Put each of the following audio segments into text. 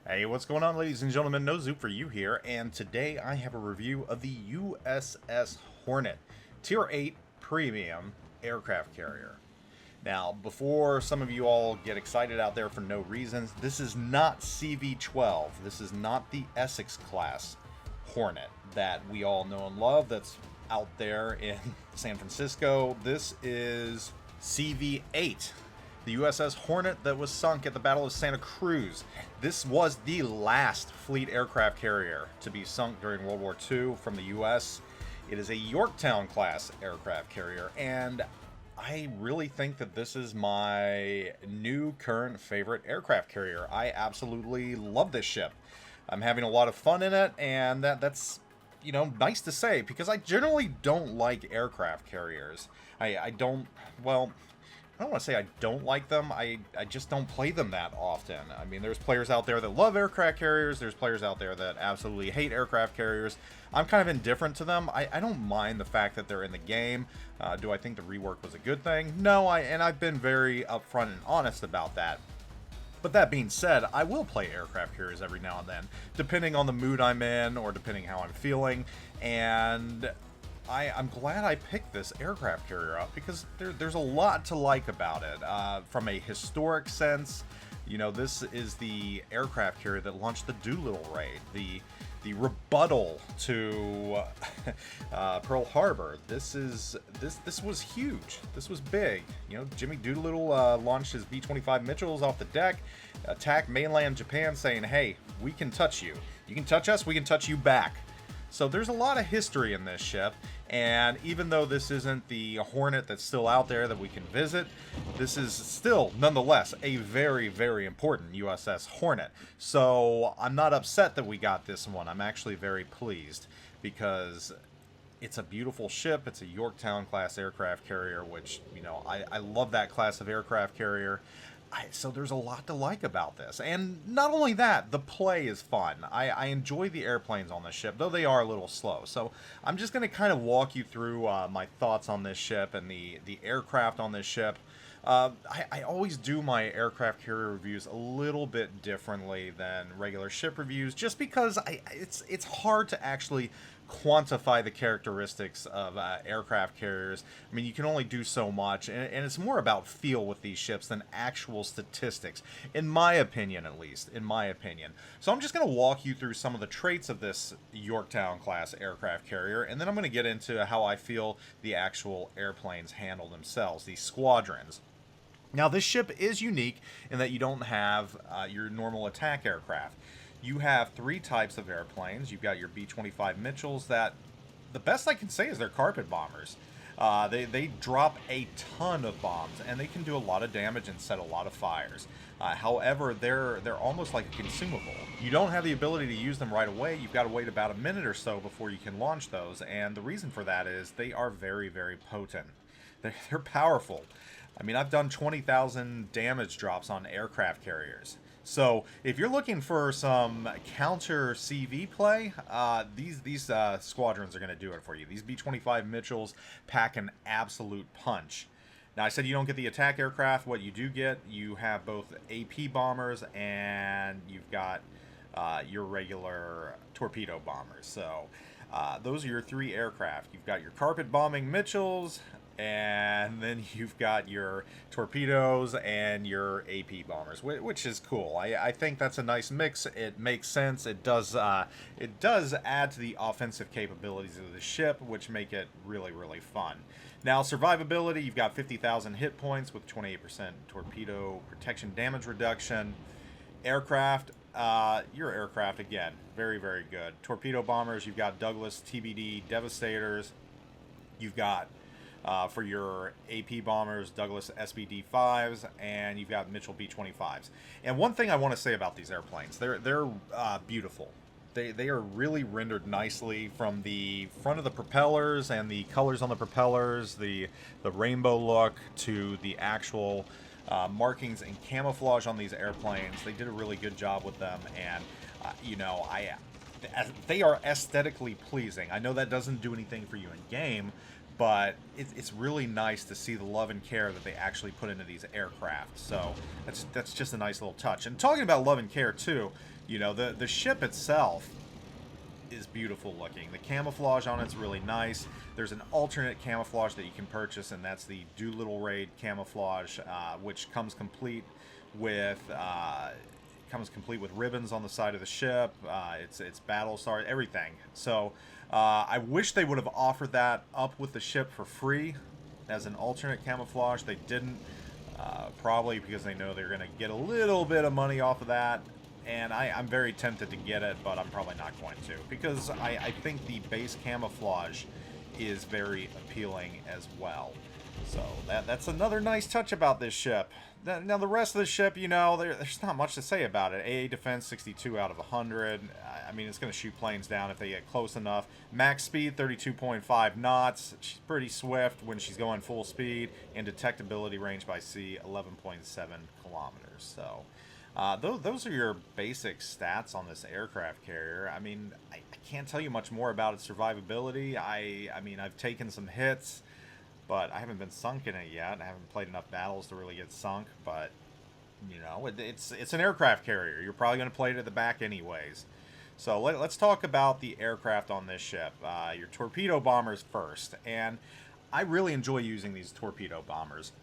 Hey, what's going on, ladies and gentlemen? NoZoupForYou here, and today I have a review of the USS Hornet, Tier 8 Premium Aircraft Carrier. Now, before some of you all get excited out there for no reasons, this is not CV-12. This is not the Essex class Hornet that we all know and love that's out there in San Francisco. This is CV-8. The USS Hornet that was sunk at the Battle of Santa Cruz. This was the last fleet aircraft carrier to be sunk during World War II from the US. It is a Yorktown-class aircraft carrier, and I really think that this is my new current favorite aircraft carrier. I absolutely love this ship. I'm having a lot of fun in it, and that's nice to say, because I generally don't like aircraft carriers. I don't, well, I don't want to say I don't like them, I just don't play them that often. I mean, there's players out there that love aircraft carriers, there's players out there that absolutely hate aircraft carriers. I'm kind of indifferent to them. I don't mind the fact that they're in the game. Do I think the rework was a good thing? No, and I've been very upfront and honest about that. But that being said, I will play aircraft carriers every now and then, depending on the mood I'm in or depending how I'm feeling, and I'm glad I picked this aircraft carrier up because there's a lot to like about it. From a historic sense, this is the aircraft carrier that launched the Doolittle raid, the rebuttal to Pearl Harbor. This was huge. This was big. Jimmy Doolittle launched his B-25 Mitchells off the deck, attacked mainland Japan, saying, "Hey, we can touch you. You can touch us. We can touch you back." So there's a lot of history in this ship, and even though this isn't the Hornet that's still out there that we can visit, this is still, nonetheless, a very, very important USS Hornet. So I'm not upset that we got this one. I'm actually very pleased, because it's a beautiful ship. It's a Yorktown-class aircraft carrier, which, I love that class of aircraft carrier. So there's a lot to like about this. And not only that, the play is fun. I enjoy the airplanes on this ship, though they are a little slow. So I'm just going to kind of walk you through my thoughts on this ship and the aircraft on this ship. I always do my aircraft carrier reviews a little bit differently than regular ship reviews, just because it's hard to actually quantify the characteristics of aircraft carriers. I mean, you can only do so much, and it's more about feel with these ships than actual statistics, in my opinion, at least, in my opinion. So I'm just going to walk you through some of the traits of this Yorktown-class aircraft carrier, and then I'm going to get into how I feel the actual airplanes handle themselves, these squadrons. Now, this ship is unique in that you don't have your normal attack aircraft. You have three types of airplanes. You've got your B-25 Mitchells that, the best I can say is they're carpet bombers. They drop a ton of bombs, and they can do a lot of damage and set a lot of fires. However, they're almost like a consumable. You don't have the ability to use them right away. You've got to wait about a minute or so before you can launch those, and the reason for that is they are very, very potent. They're powerful. I mean, I've done 20,000 damage drops on aircraft carriers. So if you're looking for some counter CV play, these squadrons are going to do it for you. These B-25 Mitchells pack an absolute punch. Now, I said you don't get the attack aircraft. What you do get, you have both AP bombers and you've got your regular torpedo bombers. So those are your three aircraft. You've got your carpet bombing Mitchells, and then you've got your torpedoes and your AP bombers, which is cool. I think that's a nice mix. It makes sense. It does add to the offensive capabilities of the ship, which make it really, really fun. Now, survivability, you've got 50,000 hit points with 28% torpedo protection damage reduction. Aircraft, your aircraft, again, very, very good. Torpedo bombers, you've got Douglas TBD Devastators. You've got for your AP bombers, Douglas SBD-5s, and you've got Mitchell B-25s. And one thing I want to say about these airplanes, they're beautiful. They are really rendered nicely, from the front of the propellers and the colors on the propellers, the rainbow look, to the actual markings and camouflage on these airplanes. They did a really good job with them, and they are aesthetically pleasing. I know that doesn't do anything for you in game, but it's really nice to see the love and care that they actually put into these aircraft. So that's just a nice little touch. And talking about love and care too, you know, the ship itself is beautiful looking. The camouflage on it's really nice. There's an alternate camouflage that you can purchase, and that's the Doolittle Raid camouflage, which comes complete with ribbons on the side of the ship. It's battle star, everything. So I wish they would have offered that up with the ship for free as an alternate camouflage. They didn't, probably because they know they're going to get a little bit of money off of that. And I'm very tempted to get it, but I'm probably not going to, because I think the base camouflage is very appealing as well. So that's another nice touch about this ship. Now the rest of the ship, you know, there's not much to say about it. AA defense 62 out of 100. I mean, it's going to shoot planes down if they get close enough. Max speed 32.5 knots. She's pretty swift when she's going full speed. And detectability range by sea 11.7 kilometers. So those are your basic stats on this aircraft carrier. I mean, I can't tell you much more about its survivability. I mean, I've taken some hits, but I haven't been sunk in it yet. I haven't played enough battles to really get sunk, but, you know, it's an aircraft carrier. You're probably going to play it at the back anyways. So let's talk about the aircraft on this ship. Your torpedo bombers first, and I really enjoy using these torpedo bombers.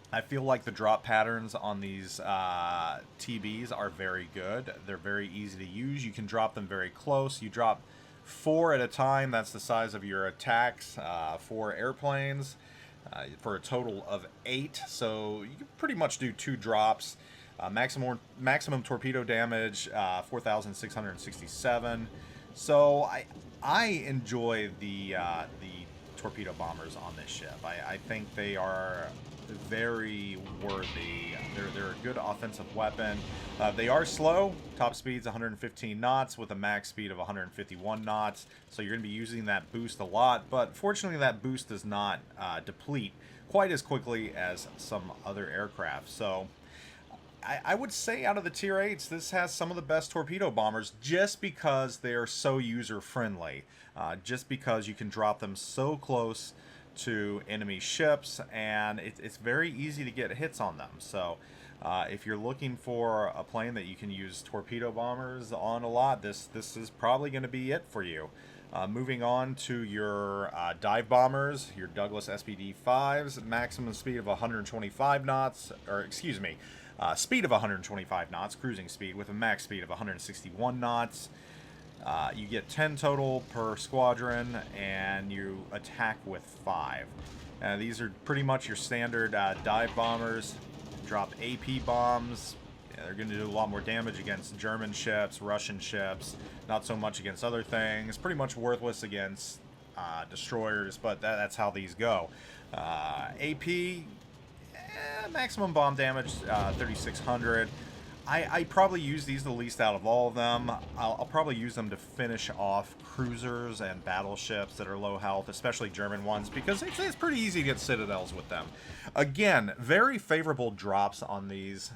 I feel like the drop patterns on these TBs are very good. They're very easy to use. You can drop them very close. You drop 4 at a time. That's the size of your attacks, 4 airplanes, for a total of 8. So you can pretty much do 2 drops. Maximum torpedo damage, 4,667. So I enjoy the torpedo bombers on this ship. I think they are very worthy. They're a good offensive weapon. They are slow. Top speed's 115 knots with a max speed of 151 knots. So you're going to be using that boost a lot. But fortunately, that boost does not deplete quite as quickly as some other aircraft. So I would say out of the Tier 8s, this has some of the best torpedo bombers just because they are so user-friendly. Just because you can drop them so close to enemy ships, and it's very easy to get hits on them. So if you're looking for a plane that you can use torpedo bombers on a lot, this is probably going to be it for you. Moving on to your dive bombers, your Douglas SPD-5s, maximum speed of 125 knots, or excuse me, speed of 125 knots, cruising speed, with a max speed of 161 knots. You get 10 total per squadron, and you attack with 5. These are pretty much your standard dive bombers. Drop AP bombs. They're going to do a lot more damage against German ships, Russian ships, not so much against other things. Pretty much worthless against destroyers, but that's how these go. AP, maximum bomb damage, 3,600. I probably use these the least out of all of them. I'll probably use them to finish off cruisers and battleships that are low health, especially German ones, because it's pretty easy to get citadels with them. Again, very favorable drops on these.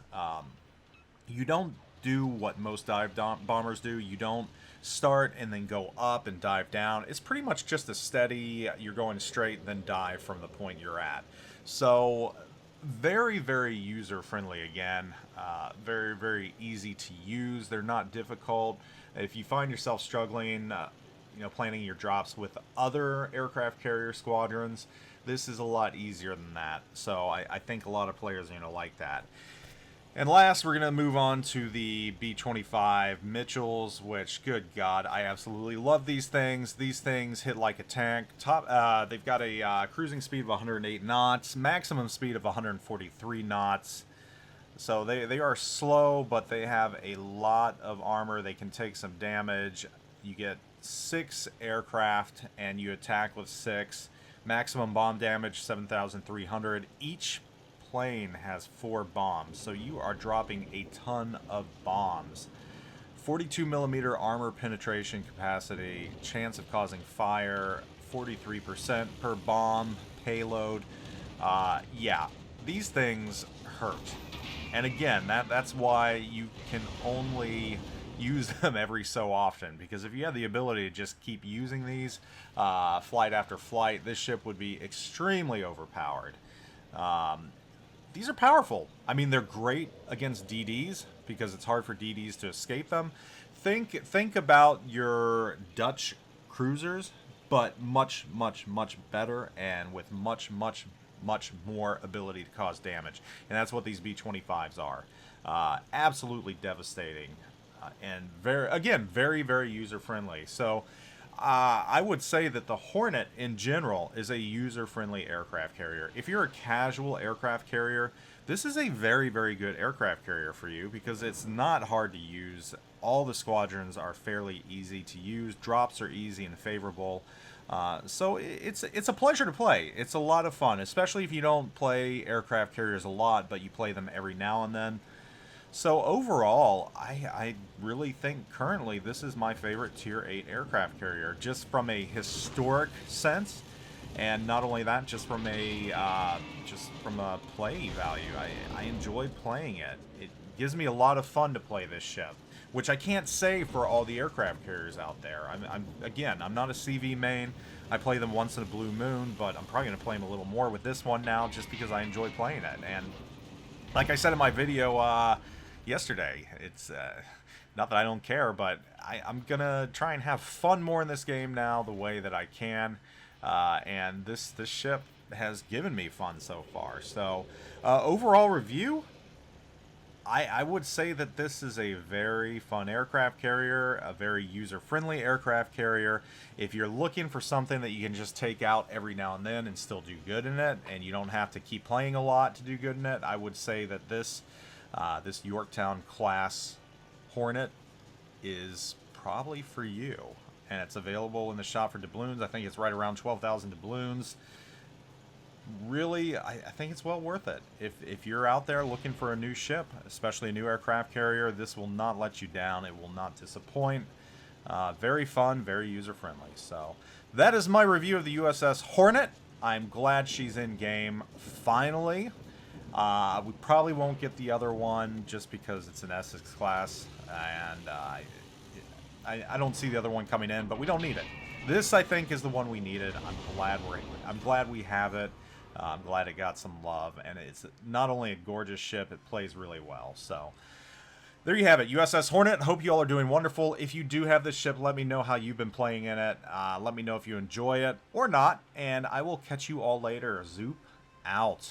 You don't do what most dive bombers do. You don't start and then go up and dive down. It's pretty much just a steady, you're going straight, then dive from the point you're at. So very, very user-friendly again. Very, very easy to use. They're not difficult. If you find yourself struggling, planning your drops with other aircraft carrier squadrons, this is a lot easier than that. So I think a lot of players are going to like that. And last, we're going to move on to the B-25 Mitchells, which, good God, I absolutely love these things. These things hit like a tank. They've got a cruising speed of 108 knots, maximum speed of 143 knots. So they are slow, but they have a lot of armor. They can take some damage. You get 6 aircraft, and you attack with 6. Maximum bomb damage, 7,300. Each plane has 4 bombs, so you are dropping a ton of bombs. 42 millimeter armor penetration capacity, chance of causing fire, 43% per bomb, payload. Yeah, these things hurt. And again, that's why you can only use them every so often, because if you had the ability to just keep using these flight after flight, this ship would be extremely overpowered. These are powerful. I mean, they're great against DDs because it's hard for DDs to escape them. Think about your Dutch cruisers, but much better and with much more ability to cause damage. And that's what these B-25s are. Absolutely devastating, and very user friendly. So I would say that the Hornet in general is a user friendly aircraft carrier. If you're a casual aircraft carrier, this is a very good aircraft carrier for you, because it's not hard to use. All the squadrons are fairly easy to use. Drops are easy and favorable. So it's a pleasure to play. It's a lot of fun, especially if you don't play aircraft carriers a lot, but you play them every now and then. So overall, I really think currently this is my favorite Tier 8 aircraft carrier, just from a historic sense, and not only that, just from a play value. I enjoy playing it. It gives me a lot of fun to play this ship, which I can't say for all the aircraft carriers out there. I'm not a CV main. I play them once in a blue moon, but I'm probably going to play them a little more with this one now, just because I enjoy playing it. And like I said in my video yesterday, it's not that I don't care, but I'm going to try and have fun more in this game now the way that I can. And this ship has given me fun so far. So overall review, I would say that this is a very fun aircraft carrier, a very user-friendly aircraft carrier. If you're looking for something that you can just take out every now and then and still do good in it, and you don't have to keep playing a lot to do good in it, I would say that this Yorktown class Hornet is probably for you. And it's available in the shop for doubloons. I think it's right around 12,000 doubloons. Really, I think it's well worth it. If you're out there looking for a new ship, especially a new aircraft carrier, this will not let you down. It will not disappoint. Very fun, very user-friendly. So that is my review of the USS Hornet. I'm glad she's in game finally. We probably won't get the other one just because it's an Essex class, and I don't see the other one coming in, but we don't need it. This, I think, is the one we needed. I'm glad we have it. I'm glad it got some love, and it's not only a gorgeous ship, it plays really well. So there you have it, USS Hornet. Hope you all are doing wonderful. If you do have this ship, let me know how you've been playing in it. Let me know if you enjoy it or not, and I will catch you all later. Zoop out.